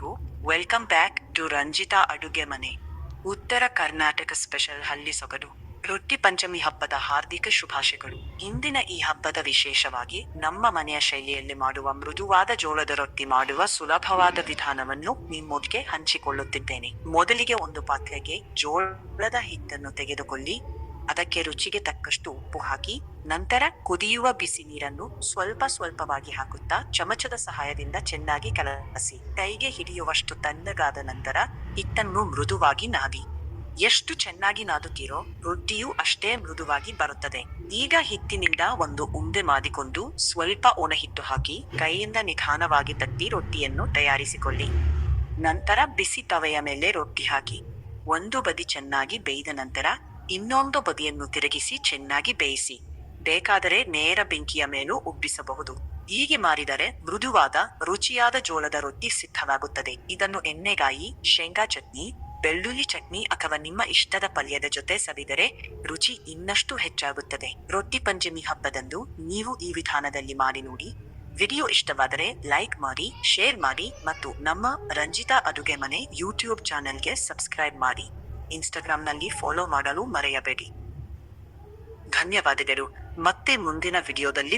ಎಲ್ರಿಗೂ welcome back to Ranjita ಅಡುಗೆ ಮನೆ. ಉತ್ತರ ಕರ್ನಾಟಕ ಸ್ಪೆಷಲ್ ಹಳ್ಳಿ ಸೊಗಡು ರೊಟ್ಟಿ ಪಂಚಮಿ ಹಬ್ಬದ ಹಾರ್ದಿಕ ಶುಭಾಶಯಗಳು. ಇಂದಿನ ಈ ಹಬ್ಬದ ವಿಶೇಷವಾಗಿ ನಮ್ಮ ಮನೆಯ ಶೈಲಿಯಲ್ಲಿ ಮಾಡುವ ಮೃದುವಾದ ಜೋಳದ ರೊಟ್ಟಿ ಮಾಡುವ ಸುಲಭವಾದ ವಿಧಾನವನ್ನು ನಿಮ್ಮೊಂದಿಗೆ ಹಂಚಿಕೊಳ್ಳುತ್ತಿದ್ದೇನೆ. ಮೊದಲಿಗೆ ಒಂದು ಪಾತ್ರೆಗೆ ಜೋಳದ ಹಿಟ್ಟನ್ನು ತೆಗೆದುಕೊಳ್ಳಿ. ಅದಕ್ಕೆ ರುಚಿಗೆ ತಕ್ಕಷ್ಟು ಉಪ್ಪು ಹಾಕಿ, ನಂತರ ಕುದಿಯುವ ಬಿಸಿ ನೀರನ್ನು ಸ್ವಲ್ಪ ಸ್ವಲ್ಪವಾಗಿ ಹಾಕುತ್ತಾ ಚಮಚದ ಸಹಾಯದಿಂದ ಚೆನ್ನಾಗಿ ಕಲಸಿ ಕೈಗೆ ಹಿಡಿಯುವಷ್ಟು ತಣ್ಣಗಾದ ನಂತರ ಹಿಟ್ಟನ್ನು ಮೃದುವಾಗಿ ನಾದಿ. ಎಷ್ಟು ಚೆನ್ನಾಗಿ ನಾದುತ್ತೀರೋ ರೊಟ್ಟಿಯು ಅಷ್ಟೇ ಮೃದುವಾಗಿ ಬರುತ್ತದೆ. ಈಗ ಹಿಟ್ಟಿನಿಂದ ಒಂದು ಉಂಡೆ ಮಾಡಿಕೊಂಡು ಸ್ವಲ್ಪ ಒಣಹಿಟ್ಟು ಹಾಕಿ ಕೈಯಿಂದ ನಿಧಾನವಾಗಿ ತಟ್ಟಿ ರೊಟ್ಟಿಯನ್ನು ತಯಾರಿಸಿಕೊಳ್ಳಿ. ನಂತರ ಬಿಸಿ ತವೆಯ ಮೇಲೆ ರೊಟ್ಟಿ ಹಾಕಿ ಒಂದು ಬದಿ ಚೆನ್ನಾಗಿ ಬೇಯ್ದ ನಂತರ ಇನ್ನೊಂದು ಬದಿಯನ್ನು ತಿರುಗಿಸಿ ಚೆನ್ನಾಗಿ ಬೇಯಿಸಿ. ಬೇಕಾದರೆ ನೇರ ಬೆಂಕಿಯ ಮೇಲೂ ಉಬ್ಬಿಸಬಹುದು. ಹೀಗೆ ಮಾಡಿದರೆ ಮೃದುವಾದ ರುಚಿಯಾದ ಜೋಳದ ರೊಟ್ಟಿ ಸಿದ್ಧವಾಗುತ್ತದೆ. ಇದನ್ನು ಎಣ್ಣೆಗಾಯಿ, ಶೇಂಗಾ ಚಟ್ನಿ, ಬೆಳ್ಳುಳ್ಳಿ ಚಟ್ನಿ ಅಥವಾ ನಿಮ್ಮ ಇಷ್ಟದ ಪಲ್ಯದ ಜೊತೆ ಸವಿದರೆ ರುಚಿ ಇನ್ನಷ್ಟು ಹೆಚ್ಚಾಗುತ್ತದೆ. ರೊಟ್ಟಿ ಪಂಚಮಿ ಹಬ್ಬದಂದು ನೀವು ಈ ವಿಧಾನದಲ್ಲಿ ಮಾಡಿ ನೋಡಿ. ವಿಡಿಯೋ ಇಷ್ಟವಾದರೆ ಲೈಕ್ ಮಾಡಿ, ಶೇರ್ ಮಾಡಿ ಮತ್ತು ನಮ್ಮ ರಂಜಿತಾ ಅಡುಗೆ ಮನೆ ಯೂಟ್ಯೂಬ್ ಚಾನೆಲ್ಗೆ ಸಬ್ಸ್ಕ್ರೈಬ್ ಮಾಡಿ. ಇನ್ಸ್ಟಾಗ್ರಾಂನಲ್ಲಿ ಫಾಲೋ ಮಾಡಲು ಮರೆಯಬೇಡಿ. ಧನ್ಯವಾದಗಳು. ಮತ್ತೆ ಮುಂದಿನ ವಿಡಿಯೋದಲ್ಲಿ